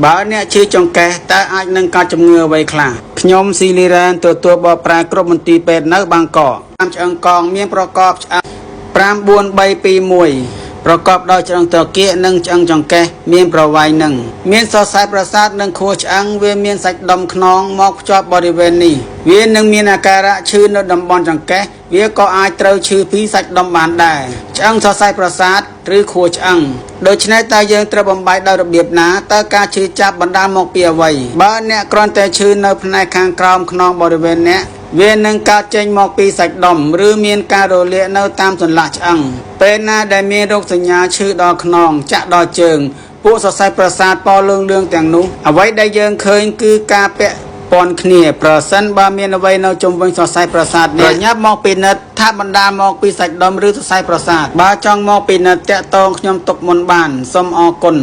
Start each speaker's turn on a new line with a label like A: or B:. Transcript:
A: បើអ្នកឈឺចង្កេះតើអាចនឹងកើតជំងឺអ្វីខ្លះខ្ញុំស៊ីលីរ៉ានទទួលបកប្រែគ្រប់មន្ទីរពេទ្យនៅបាងកកតាមឆ្អឹងកងមានប្រកបឆ្អឹង54321ប្រកបដោយឆ្អឹងត្រគាកនិងឆ្អឹងចង្កេះមានប្រវែងនឹងមានសរសៃប្រសាទនិងខួរឆ្អឹងវាមានសាច់ដុំខ្នងមកភ្ជាប់បរិវេណនេះវានឹងមានអាការៈឈឺនៅតំបន់ចង្កេះវាក៏អាចត្រូវឈឺពីសាច់ដុំបានដែរឆ្អឹងសរសៃប្រសាទឬខួរឆ្អឹងដូច្នេះតើយើងត្រូវបំបែកដោយរបៀបណាតើការឈឺចាប់បណ្ដាលមកពីអ្វីបើអ្នកគ្រាន់តែឈឺនៅផ្នែកខាងក្រោមខ្នងបរិវេណអ្នកវានឹងកើតចេញមកពីសាច់ដុំឬមានការរលាកនៅតាមសន្លាក់ឆ្អឹងពេលណាដែលមានរោគសញ្ញាឈឺដល់ខ្នងចាក់ដល់ជើងពួកសរសៃប្រសាទពណ៌លឿងទាំងនោះអ្វីដែលយើងឃើញគឺការពាក់ព័ន្ធគ្នាប្រសិនបើមានអ្វីនៅជុំវិញសរសៃប្រសាទនេះញ៉ាប់មកពិនិត្យថាបណ្ដាលមកពីសាច់ដុំឬសរសៃប្រសាទបើចង់មកពិនិត្យតាក់ទងខ្ញុំទុកមុនបានសូមអរគុណ